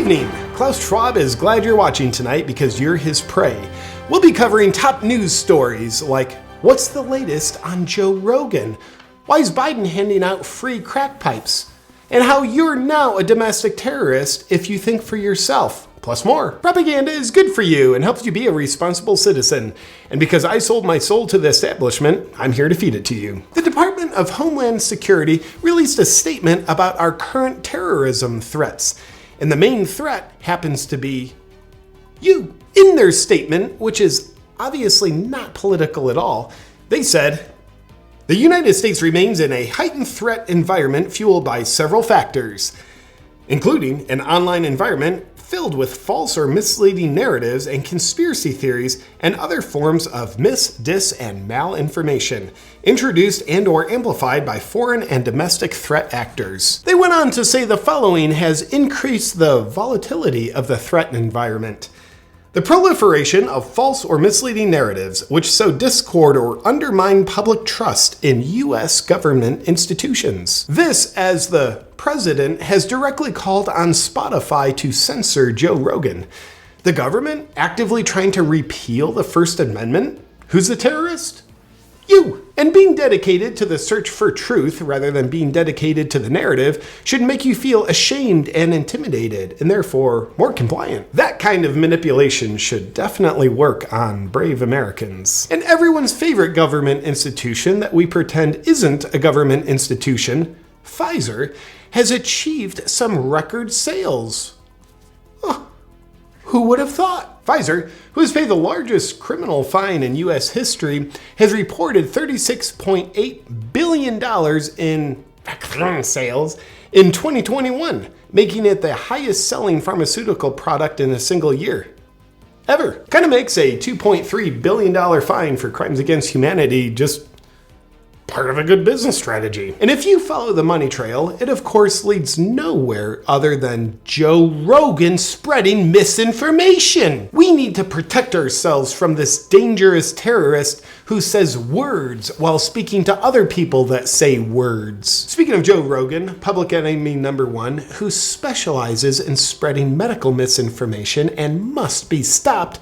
evening! Klaus Schwab is glad you're watching tonight because you're his prey. We'll be covering top news stories like what's the latest on Joe Rogan, why is Biden handing out free crack pipes, and how you're now a domestic terrorist if you think for yourself. Plus more. Propaganda is good for you and helps you be a responsible citizen. And because I sold my soul to the establishment, I'm here to feed it to you. The Department of Homeland Security released a statement about our current terrorism threats. And the main threat happens to be you. In their statement, which is obviously not political at all, they said, the United States remains in a heightened threat environment fueled by several factors, including an online environment filled with false or misleading narratives and conspiracy theories and other forms of mis, dis, and malinformation, introduced and or amplified by foreign and domestic threat actors. They went on to say the following has increased the volatility of the threat environment. The proliferation of false or misleading narratives which sow discord or undermine public trust in U.S. government institutions. This, as the president has directly called on Spotify to censor Joe Rogan. The government actively trying to repeal the First Amendment? Who's the terrorist? You! And being dedicated to the search for truth rather than being dedicated to the narrative should make you feel ashamed and intimidated and therefore more compliant. That kind of manipulation should definitely work on brave Americans. And everyone's favorite government institution that we pretend isn't a government institution, Pfizer, has achieved some record sales. Huh. Who would have thought? Pfizer, who has paid the largest criminal fine in U.S. history, has reported $36.8 billion in vaccine sales in 2021, making it the highest selling pharmaceutical product in a single year. Ever. Kind of makes a $2.3 billion fine for crimes against humanity just part of a good business strategy. And if you follow the money trail, it of course leads nowhere other than Joe Rogan spreading misinformation. We need to protect ourselves from this dangerous terrorist who says words while speaking to other people that say words. Speaking of Joe Rogan, public enemy number one, who specializes in spreading medical misinformation and must be stopped,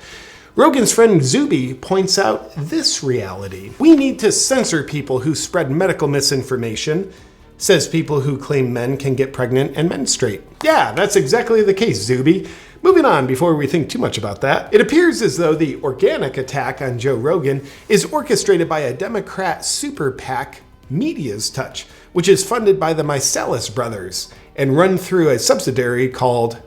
Rogan's friend Zuby points out this reality. We need to censor people who spread medical misinformation, says people who claim men can get pregnant and menstruate. Yeah, that's exactly the case, Zuby. Moving on before we think too much about that. It appears as though the organic attack on Joe Rogan is orchestrated by a Democrat super PAC, Media's Touch, which is funded by the Mysalis brothers and run through a subsidiary called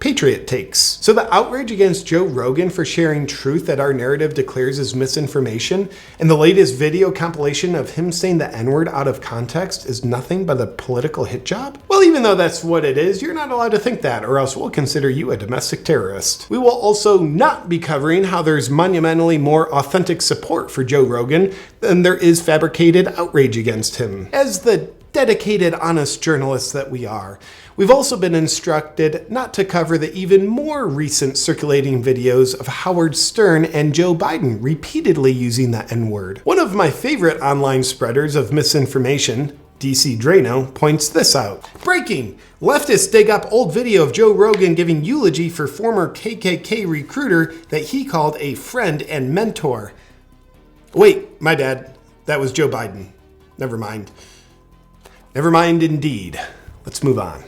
Patriot Takes. So the outrage against Joe Rogan for sharing truth that our narrative declares as misinformation and the latest video compilation of him saying the N-word out of context is nothing but a political hit job? Well, even though that's what it is, you're not allowed to think that or else we'll consider you a domestic terrorist. We will also not be covering how there's monumentally more authentic support for Joe Rogan than there is fabricated outrage against him. As the dedicated, honest journalists that we are, we've also been instructed not to cover the even more recent circulating videos of Howard Stern and Joe Biden repeatedly using the N-word. One of my favorite online spreaders of misinformation, DC Drano, points this out. Breaking! Leftists dig up old video of Joe Rogan giving eulogy for former KKK recruiter that he called a friend and mentor. Wait, my bad. That was Joe Biden. Never mind. Never mind indeed. Let's move on.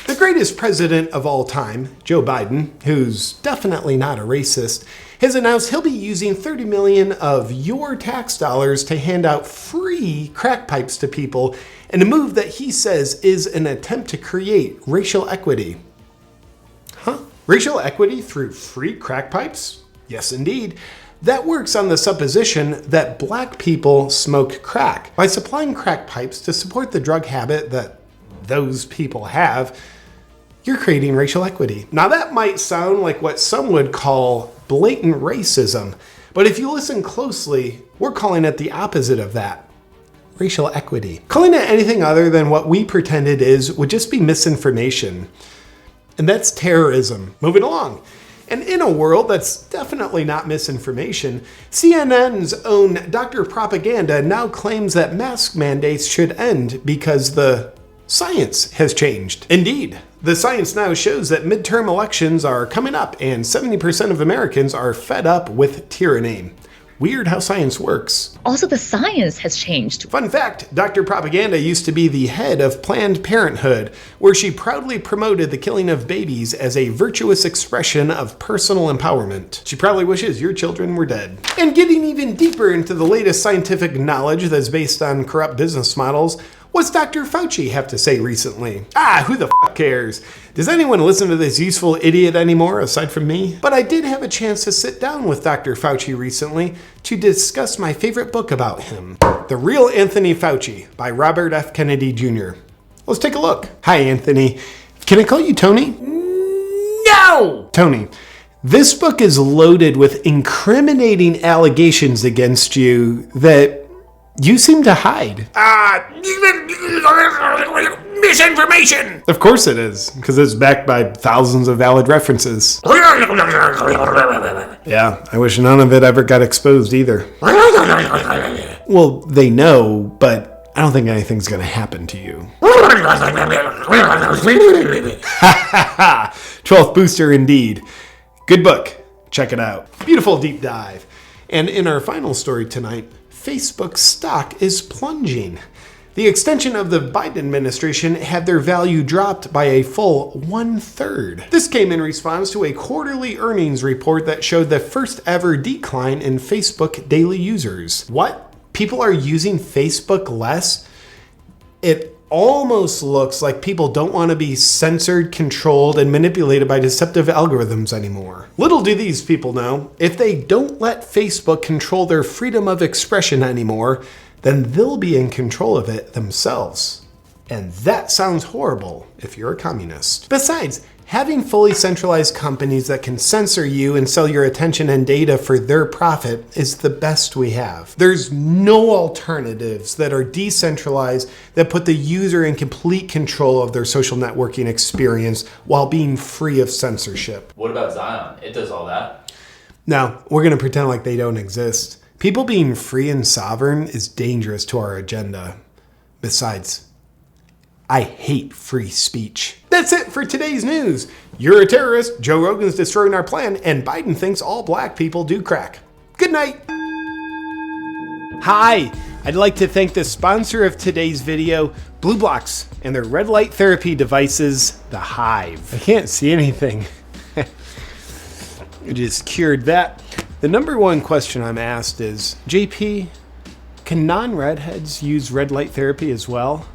The greatest president of all time, Joe Biden, who's definitely not a racist, has announced he'll be using 30 million of your tax dollars to hand out free crack pipes to people in a move that he says is an attempt to create racial equity. Huh? Racial equity through free crack pipes? Yes, indeed. That works on the supposition that black people smoke crack. By supplying crack pipes to support the drug habit that those people have, you're creating racial equity. Now that might sound like what some would call blatant racism, but if you listen closely, we're calling it the opposite of that. Racial equity. Calling it anything other than what we pretend it is would just be misinformation. And that's terrorism. Moving along. And in a world that's definitely not misinformation, CNN's own Dr. Propaganda now claims that mask mandates should end because the Science has changed. Indeed, the science now shows that midterm elections are coming up and 70% of Americans are fed up with tyranny. Weird how science works. Also, the science has changed. Fun fact, Dr. Propaganda used to be the head of Planned Parenthood, where she proudly promoted the killing of babies as a virtuous expression of personal empowerment. She probably wishes your children were dead. And getting even deeper into the latest scientific knowledge that's based on corrupt business models, what's Dr. Fauci have to say recently? Who the f cares? Does anyone listen to this useful idiot anymore aside from me? But I did have a chance to sit down with Dr. Fauci recently to discuss my favorite book about him, The Real Anthony Fauci by Robert F. Kennedy Jr. Let's take a look. Hi, Anthony. Can I call you Tony? No! Tony, this book is loaded with incriminating allegations against you that you seem to hide. Misinformation! Of course it is, because it's backed by thousands of valid references. Yeah, I wish none of it ever got exposed either. Well, they know, but I don't think anything's gonna happen to you. 12th booster indeed. Good book. Check it out. Beautiful deep dive. And in our final story tonight, Facebook stock is plunging. The extension of the Biden administration had their value dropped by a full 1/3. This came in response to a quarterly earnings report that showed the first ever decline in Facebook daily users. What? People are using Facebook less? It almost looks like people don't want to be censored, controlled, and manipulated by deceptive algorithms anymore. Little do these people know, if they don't let Facebook control their freedom of expression anymore, then they'll be in control of it themselves. And that sounds horrible if you're a communist. Besides, having fully centralized companies that can censor you and sell your attention and data for their profit is the best we have. There's no alternatives that are decentralized that put the user in complete control of their social networking experience while being free of censorship. What about Zion? It does all that. No, we're going to pretend like they don't exist. People being free and sovereign is dangerous to our agenda. Besides, I hate free speech. That's it for today's news. You're a terrorist, Joe Rogan's destroying our plan, and Biden thinks all black people do crack. Good night. Hi, I'd like to thank the sponsor of today's video, BlueBlox, and their red light therapy devices, the Hive. I can't see anything. I just cured that. The number one question I'm asked is, JP, can non-redheads use red light therapy as well?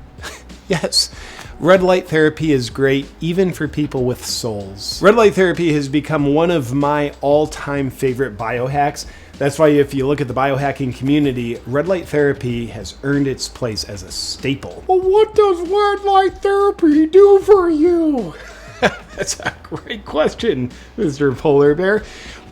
Yes, red light therapy is great even for people with souls. Red light therapy has become one of my all-time favorite biohacks. That's why if you look at the biohacking community, red light therapy has earned its place as a staple. Well, what does red light therapy do for you? That's a great question, Mr. Polar Bear.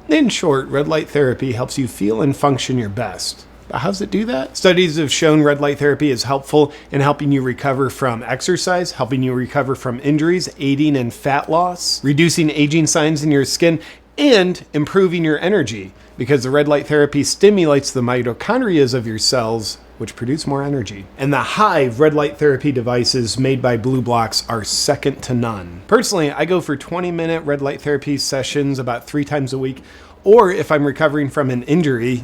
In short, red light therapy helps you feel and function your best. But how does it do that? Studies have shown red light therapy is helpful in helping you recover from exercise, helping you recover from injuries, aiding in fat loss, reducing aging signs in your skin, and improving your energy, because the red light therapy stimulates the mitochondria of your cells, which produce more energy. And the Hive red light therapy devices made by BlueBlox are second to none. Personally, I go for 20-minute red light therapy sessions about 3 times a week, or if I'm recovering from an injury,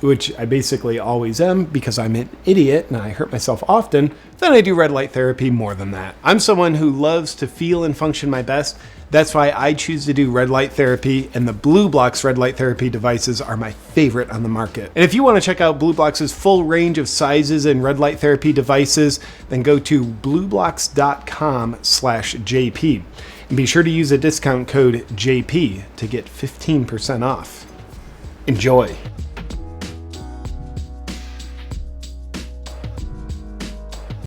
which I basically always am because I'm an idiot and I hurt myself often, then I do red light therapy more than that. I'm someone who loves to feel and function my best. That's why I choose to do red light therapy, and the BlueBlox red light therapy devices are my favorite on the market. And if you want to check out BlueBlox's full range of sizes and red light therapy devices, then go to blueblox.com/JP. And be sure to use a discount code JP to get 15% off. Enjoy.